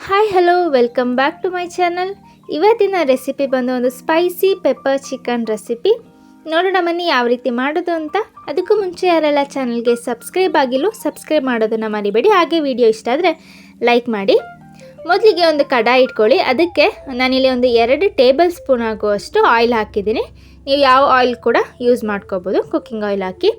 Hi hello welcome back to my channel. ಇವತ್ತಿನ recipe ಬಂದು ಒಂದು ಸ್ಪೈಸಿ ಪೆಪ್ಪರ್ ಚಿಕನ್ ರೆಸಿಪಿ. ನೋಡೋಣ ಬನ್ನಿ ಯಾವ ರೀತಿ ಮಾಡೋದು ಅಂತ. ಅದಕ್ಕೂ ಮುಂಚೆ ಯಾರೆಲ್ಲ ಚಾನಲ್ಗೆ ಸಬ್ಸ್ಕ್ರೈಬ್ ಆಗಿಲ್ಲೋ ಸಬ್ಸ್ಕ್ರೈಬ್ ಮಾಡೋದನ್ನು ಮರಿಬೇಡಿ. ಹಾಗೆ ವಿಡಿಯೋ ಇಷ್ಟ ಆದರೆ ಲೈಕ್ ಮಾಡಿ. ಮೊದಲಿಗೆ ಒಂದು ಕಡಾಯಿ ಇಟ್ಕೊಳ್ಳಿ. ಅದಕ್ಕೆ ನಾನಿಲ್ಲಿ ಒಂದು 2 ಟೇಬಲ್ ಸ್ಪೂನ್ ಆಗುವಷ್ಟು ಆಯಿಲ್ ಹಾಕಿದ್ದೀನಿ. ನೀವು ಯಾವ ಆಯಿಲ್ ಕೂಡ ಯೂಸ್ ಮಾಡ್ಕೋಬೋದು. ಕುಕ್ಕಿಂಗ್ ಆಯಿಲ್ ಹಾಕಿ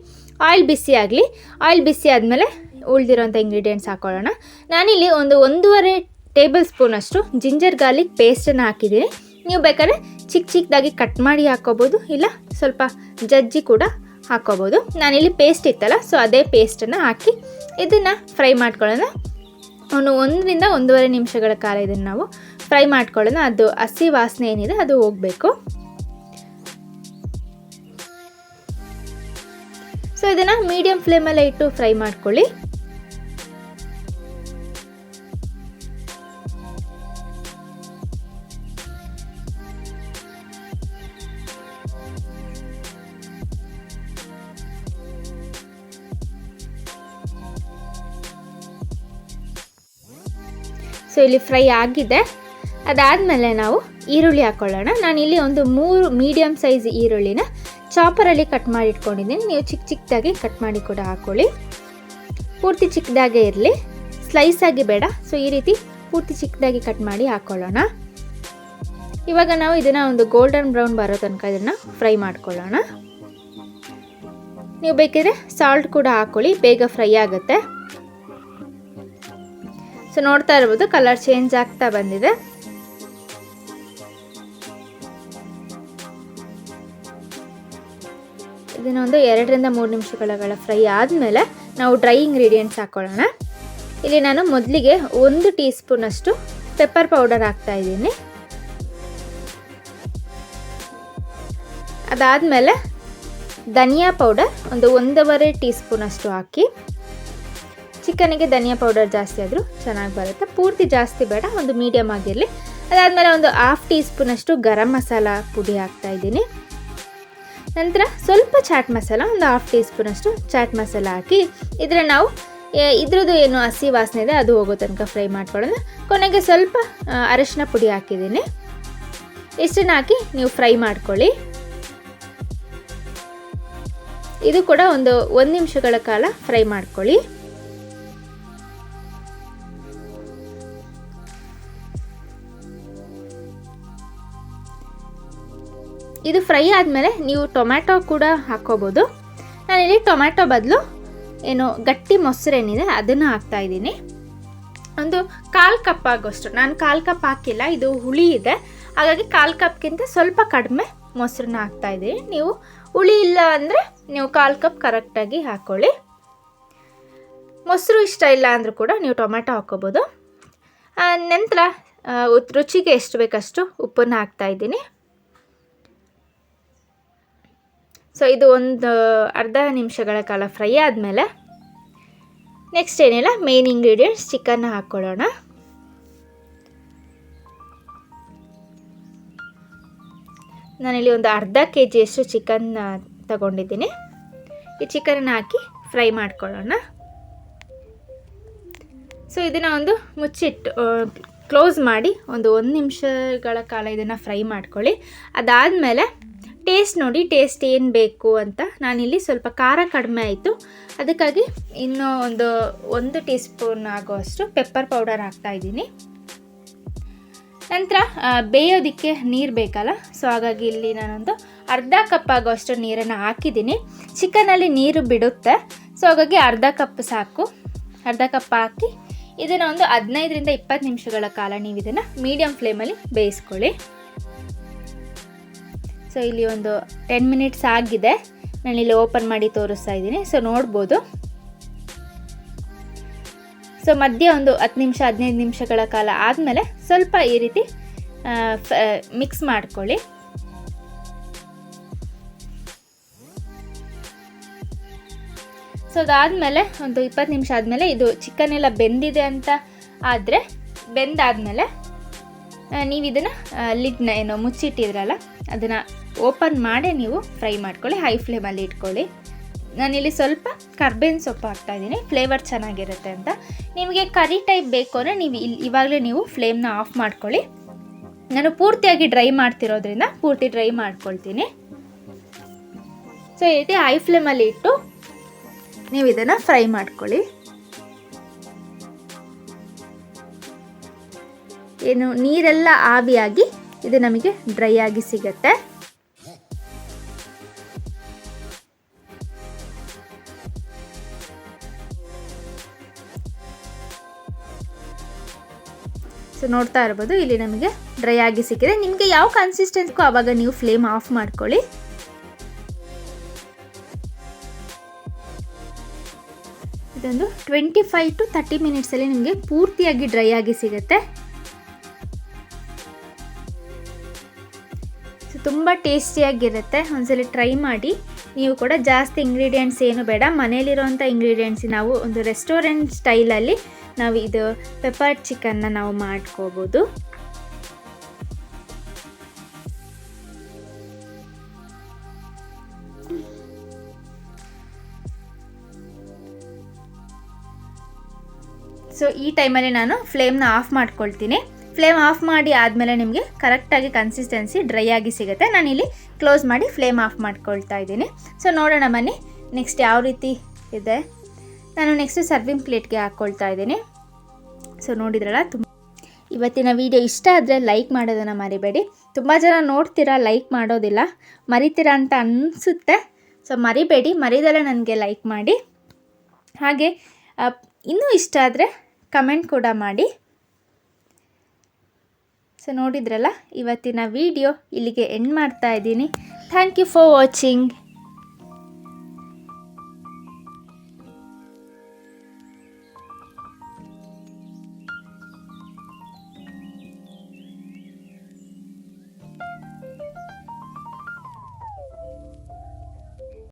ಆಯಿಲ್ ಬಿಸಿ ಆಗಲಿ. ಆಯಿಲ್ ಬಿಸಿ ಆದಮೇಲೆ ಉಳಿದಿರೋಂಥ ಇಂಗ್ರೀಡಿಯೆಂಟ್ಸ್ ಹಾಕ್ಕೊಳ್ಳೋಣ. ನಾನಿಲ್ಲಿ ಒಂದು 1.5 ಟೇಬಲ್ ಸ್ಪೂನಷ್ಟು ಜಿಂಜರ್ ಗಾರ್ಲಿಕ್ ಪೇಸ್ಟನ್ನು ಹಾಕಿದ್ದೀನಿ. ನೀವು ಬೇಕಾದ್ರೆ ಚಿಕ್ಕದಾಗಿ ಕಟ್ ಮಾಡಿ ಹಾಕ್ಕೋಬೋದು, ಇಲ್ಲ ಸ್ವಲ್ಪ ಜಜ್ಜಿ ಕೂಡ ಹಾಕ್ಕೋಬೋದು. ನಾನಿಲ್ಲಿ ಪೇಸ್ಟ್ ಇತ್ತಲ್ಲ, ಸೊ ಅದೇ ಪೇಸ್ಟನ್ನು ಹಾಕಿ ಇದನ್ನು ಫ್ರೈ ಮಾಡ್ಕೊಳ್ಳೋಣ. 1 ರಿಂದ 1.5 ನಿಮಿಷಗಳ ಕಾಲ ಇದನ್ನು ನಾವು ಫ್ರೈ ಮಾಡ್ಕೊಳ್ಳೋಣ. ಅದು ಹಸಿ ವಾಸನೆ ಏನಿದೆ ಅದು ಹೋಗಬೇಕು. ಸೊ ಇದನ್ನು ಮೀಡಿಯಂ ಫ್ಲೇಮಲ್ಲೇ ಇಟ್ಟು ಫ್ರೈ ಮಾಡ್ಕೊಳ್ಳಿ. ಸೊ ಇಲ್ಲಿ ಫ್ರೈ ಆಗಿದೆ. ಅದಾದಮೇಲೆ ನಾವು ಈರುಳ್ಳಿ ಹಾಕ್ಕೊಳ್ಳೋಣ. ನಾನಿಲ್ಲಿ ಒಂದು 3 ಮೀಡಿಯಮ್ ಸೈಜ್ ಈರುಳ್ಳಿನ ಚಾಪರಲ್ಲಿ ಕಟ್ ಮಾಡಿ ಇಟ್ಕೊಂಡಿದ್ದೀನಿ. ನೀವು ಚಿಕ್ಕದಾಗಿ ಕಟ್ ಮಾಡಿ ಕೂಡ ಹಾಕ್ಕೊಳ್ಳಿ. ಪೂರ್ತಿ ಚಿಕ್ಕದಾಗೇ ಇರಲಿ, ಸ್ಲೈಸ್ ಆಗಿ ಬೇಡ. ಸೊ ಈ ರೀತಿ ಪೂರ್ತಿ ಚಿಕ್ಕದಾಗಿ ಕಟ್ ಮಾಡಿ ಹಾಕ್ಕೊಳ್ಳೋಣ. ಇವಾಗ ನಾವು ಇದನ್ನು ಒಂದು ಗೋಲ್ಡನ್ ಬ್ರೌನ್ ಬರೋ ತನಕ ಇದನ್ನು ಫ್ರೈ ಮಾಡ್ಕೊಳ್ಳೋಣ. ನೀವು ಬೇಕಿದ್ರೆ ಸಾಲ್ಟ್ ಕೂಡ ಹಾಕ್ಕೊಳ್ಳಿ, ಬೇಗ ಫ್ರೈ ಆಗುತ್ತೆ. ಸೊ ನೋಡ್ತಾ ಇರ್ಬೋದು, ಕಲರ್ ಚೇಂಜ್ ಆಗ್ತಾ ಬಂದಿದೆ. ಇದನ್ನೊಂದು 2 ರಿಂದ 3 ನಿಮಿಷಗಳ ಫ್ರೈ ಆದಮೇಲೆ ನಾವು ಡ್ರೈ ಇಂಗ್ರೀಡಿಯೆಂಟ್ಸ್ ಹಾಕ್ಕೊಳ್ಳೋಣ. ಇಲ್ಲಿ ನಾನು ಮೊದಲಿಗೆ 1 ಟೀ ಸ್ಪೂನಷ್ಟು ಪೆಪ್ಪರ್ ಪೌಡರ್ ಹಾಕ್ತಾ ಇದ್ದೀನಿ. ಅದಾದಮೇಲೆ ಧನಿಯಾ ಪೌಡರ್ ಒಂದು 1.5 ಟೀ ಸ್ಪೂನಷ್ಟು ಹಾಕಿ. ಚಿಕನಿಗೆ ಧನಿಯಾ ಪೌಡರ್ ಜಾಸ್ತಿ ಆದರೂ ಚೆನ್ನಾಗಿ ಬರುತ್ತೆ, ಪೂರ್ತಿ ಜಾಸ್ತಿ ಬೇಡ, ಒಂದು ಮೀಡಿಯಮ್ ಆಗಿರಲಿ. ಅದಾದಮೇಲೆ ಒಂದು 1/2 ಟೀ ಸ್ಪೂನಷ್ಟು ಗರಂ ಮಸಾಲ ಪುಡಿ ಹಾಕ್ತಾ ಇದ್ದೀನಿ. ನಂತರ ಸ್ವಲ್ಪ ಚಾಟ್ ಮಸಾಲ, ಒಂದು 1/2 ಟೀ ಸ್ಪೂನಷ್ಟು ಚಾಟ್ ಮಸಾಲ ಹಾಕಿ ಇದರಲ್ಲಿ ನಾವು ಇದ್ರದ್ದು ಏನು ಹಸಿ ವಾಸನೆ ಇದೆ ಅದು ಹೋಗೋ ತನಕ ಫ್ರೈ ಮಾಡ್ಕೊಳ್ಳೋಣ. ಕೊನೆಗೆ ಸ್ವಲ್ಪ ಅರಿಶಿನ ಪುಡಿ ಹಾಕಿದ್ದೀನಿ. ಇಷ್ಟನ್ನು ಹಾಕಿ ನೀವು ಫ್ರೈ ಮಾಡ್ಕೊಳ್ಳಿ. ಇದು ಕೂಡ ಒಂದು 1 ನಿಮಿಷಗಳ ಕಾಲ ಫ್ರೈ ಮಾಡ್ಕೊಳ್ಳಿ. ಇದು ಫ್ರೈ ಆದಮೇಲೆ ನೀವು ಟೊಮ್ಯಾಟೊ ಕೂಡ ಹಾಕ್ಕೋಬೋದು. ನಾನಿಲ್ಲಿ ಟೊಮ್ಯಾಟೊ ಬದಲು ಏನು ಗಟ್ಟಿ ಮೊಸರೇನಿದೆ ಅದನ್ನು ಹಾಕ್ತಾ ಇದ್ದೀನಿ. ಒಂದು 1/4 ಕಪ್ ಆಗೋಷ್ಟು. ನಾನು 1/4 ಕಪ್ ಹಾಕಿಲ್ಲ, ಇದು ಹುಳಿ ಇದೆ, ಹಾಗಾಗಿ 1/4 ಕಪ್ಗಿಂತ ಸ್ವಲ್ಪ ಕಡಿಮೆ ಮೊಸರನ್ನ ಹಾಕ್ತಾ ಇದ್ದೀನಿ. ನೀವು ಹುಳಿ ಇಲ್ಲ ಅಂದರೆ ನೀವು 1/4 ಕಪ್ ಕರೆಕ್ಟಾಗಿ ಹಾಕ್ಕೊಳ್ಳಿ. ಮೊಸರು ಇಷ್ಟ ಇಲ್ಲ ಅಂದರೂ ಕೂಡ ನೀವು ಟೊಮ್ಯಾಟೊ ಹಾಕ್ಕೋಬೋದು. ನಂತರ ರುಚಿಗೆ ಎಷ್ಟು ಬೇಕಷ್ಟು ಉಪ್ಪನ್ನು ಹಾಕ್ತಾ ಇದ್ದೀನಿ. ಸೊ ಇದು ಒಂದು ಅರ್ಧ ನಿಮಿಷಗಳ ಕಾಲ ಫ್ರೈ ಆದಮೇಲೆ ನೆಕ್ಸ್ಟ್ ಏನಿಲ್ಲ, ಮೇನ್ ಇಂಗ್ರೀಡಿಯೆಂಟ್ಸ್ ಚಿಕನ್ನ ಹಾಕ್ಕೊಳ್ಳೋಣ. ನಾನಿಲ್ಲಿ ಒಂದು ಅರ್ಧ kg ಚಿಕನ್ ತಗೊಂಡಿದ್ದೀನಿ. ಈ ಚಿಕನನ್ನು ಹಾಕಿ ಫ್ರೈ ಮಾಡ್ಕೊಳ್ಳೋಣ. ಸೊ ಇದನ್ನು ಒಂದು ಮುಚ್ಚಿಟ್ಟು ಕ್ಲೋಸ್ ಮಾಡಿ ಒಂದು 1 ನಿಮಿಷಗಳ ಕಾಲ ಇದನ್ನು ಫ್ರೈ ಮಾಡ್ಕೊಳ್ಳಿ. ಅದಾದಮೇಲೆ ಟೇಸ್ಟ್ ನೋಡಿ, ಟೇಸ್ಟ್ ಏನು ಬೇಕು ಅಂತ. ನಾನಿಲ್ಲಿ ಸ್ವಲ್ಪ ಖಾರ ಕಡಿಮೆ ಆಯಿತು, ಅದಕ್ಕಾಗಿ ಇನ್ನೂ ಒಂದು 1 ಟೀ ಸ್ಪೂನ್ ಆಗುವಷ್ಟು ಪೆಪ್ಪರ್ ಪೌಡರ್ ಹಾಕ್ತಾ ಇದ್ದೀನಿ. ನಂತರ ಬೇಯೋದಕ್ಕೆ ನೀರು ಬೇಕಲ್ಲ, ಸೊ ಹಾಗಾಗಿ ಇಲ್ಲಿ ನಾನೊಂದು ಅರ್ಧ ಕಪ್ ಆಗುವಷ್ಟು ನೀರನ್ನು ಹಾಕಿದ್ದೀನಿ. ಚಿಕನಲ್ಲಿ ನೀರು ಬಿಡುತ್ತೆ, ಸೊ ಹಾಗಾಗಿ ಅರ್ಧ ಕಪ್ ಸಾಕು. ಅರ್ಧ ಕಪ್ ಹಾಕಿ ಇದನ್ನು ಒಂದು 15 ರಿಂದ 20 ನಿಮಿಷಗಳ ಕಾಲ ನೀವು ಇದನ್ನು ಮೀಡಿಯಮ್ ಫ್ಲೇಮಲ್ಲಿ ಬೇಯಿಸ್ಕೊಳ್ಳಿ. ಸೊ ಇಲ್ಲಿ ಒಂದು 10 ಮಿನಿಟ್ಸ್ ಆಗಿದೆ. ನಾನಿಲ್ಲಿ ಓಪನ್ ಮಾಡಿ ತೋರಿಸ್ತಾ ಇದ್ದೀನಿ. ಸೊ ನೋಡ್ಬೋದು. ಸೊ ಮಧ್ಯೆ ಒಂದು 10 ನಿಮಿಷ 15 ನಿಮಿಷಗಳ ಕಾಲ ಆದಮೇಲೆ ಸ್ವಲ್ಪ ಈ ರೀತಿ ಮಿಕ್ಸ್ ಮಾಡ್ಕೊಳ್ಳಿ. ಸೊ ಅದಾದಮೇಲೆ ಒಂದು 20 ನಿಮಿಷ ಆದಮೇಲೆ ಇದು ಚಿಕನ್ ಎಲ್ಲ ಬೆಂದಿದೆ ಅಂತ ಆದರೆ, ಬೆಂದಾದಮೇಲೆ ನೀವು ಇದನ್ನು ಲಿಡ್ನ ಏನು ಮುಚ್ಚಿಟ್ಟಿದ್ರಲ್ಲ ಅದನ್ನು ಓಪನ್ ಮಾಡಿ ನೀವು ಫ್ರೈ ಮಾಡ್ಕೊಳ್ಳಿ. ಹೈ ಫ್ಲೇಮಲ್ಲಿ ಇಟ್ಕೊಳ್ಳಿ. ನಾನಿಲ್ಲಿ ಸ್ವಲ್ಪ ಕರ್ಬೇವಿನ ಸೊಪ್ಪು ಹಾಕ್ತಾಯಿದ್ದೀನಿ, ಫ್ಲೇವರ್ ಚೆನ್ನಾಗಿರುತ್ತೆ ಅಂತ. ನಿಮಗೆ ಕರಿ ಟೈಪ್ ಬೇಕು ಅಂದರೆ ನೀವು ಇವಾಗಲೇ ನೀವು ಫ್ಲೇಮ್ನ ಆಫ್ ಮಾಡ್ಕೊಳ್ಳಿ. ನಾನು ಪೂರ್ತಿಯಾಗಿ ಡ್ರೈ ಮಾಡ್ತಿರೋದ್ರಿಂದ ಪೂರ್ತಿ ಡ್ರೈ ಮಾಡ್ಕೊಳ್ತೀನಿ. ಸೊ ಈ ರೀತಿ ಹೈ ಫ್ಲೇಮಲ್ಲಿ ಇಟ್ಟು ನೀವು ಇದನ್ನು ಫ್ರೈ ಮಾಡ್ಕೊಳ್ಳಿ. ಏನು ನೀರೆಲ್ಲ ಆವಿಯಾಗಿ ಇದು ನಮಗೆ ಡ್ರೈ ಆಗಿ ಸಿಗುತ್ತೆ. ಸೊ ನೋಡ್ತಾ ಇರ್ಬೋದು, ಇಲ್ಲಿ ನಮಗೆ ಡ್ರೈ ಆಗಿ ಸಿಕ್ಕಿದೆ. ನಿಮಗೆ ಯಾವ ಕನ್ಸಿಸ್ಟೆನ್ಸಿಗೂ ಆವಾಗ ನೀವು ಫ್ಲೇಮ್ ಆಫ್ ಮಾಡ್ಕೊಳ್ಳಿ. ಇದೊಂದು 25 to 30 ಮಿನಿಟ್ಸಲ್ಲಿ ನಿಮಗೆ ಪೂರ್ತಿಯಾಗಿ ಡ್ರೈ ಆಗಿ ಸಿಗುತ್ತೆ. ಸೊ ತುಂಬ ಟೇಸ್ಟಿಯಾಗಿರುತ್ತೆ, ಒಂದ್ಸಲ ಟ್ರೈ ಮಾಡಿ. ನೀವು ಕೂಡ ಜಾಸ್ತಿ ಇಂಗ್ರೀಡಿಯೆಂಟ್ಸ್ ಏನು ಬೇಡ, ಮನೇಲಿರೋಂಥ ಇಂಗ್ರೀಡಿಯೆಂಟ್ಸ್ ನಾವು ಒಂದು ರೆಸ್ಟೋರೆಂಟ್ ಸ್ಟೈಲಲ್ಲಿ ನಾವು ಇದು ಪೆಪ್ಪರ್ ಚಿಕನ್ನ ನಾವು ಮಾಡ್ಕೋಬೋದು. ಸೊ ಈ ಟೈಮಲ್ಲಿ ನಾನು ಫ್ಲೇಮ್ನ ಆಫ್ ಮಾಡ್ಕೊಳ್ತೀನಿ. ಫ್ಲೇಮ್ ಆಫ್ ಮಾಡಿ ಆದಮೇಲೆ ನಿಮಗೆ ಕರೆಕ್ಟಾಗಿ ಕನ್ಸಿಸ್ಟೆನ್ಸಿ ಡ್ರೈ ಆಗಿ ಸಿಗುತ್ತೆ. ನಾನಿಲ್ಲಿ ಕ್ಲೋಸ್ ಮಾಡಿ ಫ್ಲೇಮ್ ಆಫ್ ಮಾಡ್ಕೊಳ್ತಾ ಇದ್ದೀನಿ. ಸೊ ನೋಡೋಣ ಬನ್ನಿ ನೆಕ್ಸ್ಟ್ ಯಾವ ರೀತಿ ಇದೆ. ನಾನು ನೆಕ್ಸ್ಟು ಸರ್ವಿಂಗ್ ಪ್ಲೇಟ್ಗೆ ಹಾಕ್ಕೊಳ್ತಾ ಇದ್ದೀನಿ. ಸೊ ನೋಡಿದ್ರಲ್ಲ, ಇವತ್ತಿನ ವಿಡಿಯೋ ಇಷ್ಟ ಆದರೆ ಲೈಕ್ ಮಾಡೋದನ್ನು ಮರಿಬೇಡಿ. ತುಂಬ ಜನ ನೋಡ್ತೀರಾ, ಲೈಕ್ ಮಾಡೋದಿಲ್ಲ, ಮರಿತೀರಾ ಅಂತ ಅನಿಸುತ್ತೆ. ಸೊ ಮರಿಬೇಡಿ, ಮರಿದಲ್ಲೇ ನನಗೆ ಲೈಕ್ ಮಾಡಿ. ಹಾಗೆ ಇನ್ನೂ ಇಷ್ಟ ಆದರೆ ಕಮೆಂಟ್ ಕೂಡ ಮಾಡಿ. ಸೊ ನೋಡಿದ್ರಲ್ಲ, ಇವತ್ತಿನ ವಿಡಿಯೋ ಇಲ್ಲಿಗೆ ಎಂಡ್ ಮಾಡ್ತಾ ಇದ್ದೀನಿ. Thank you for watching.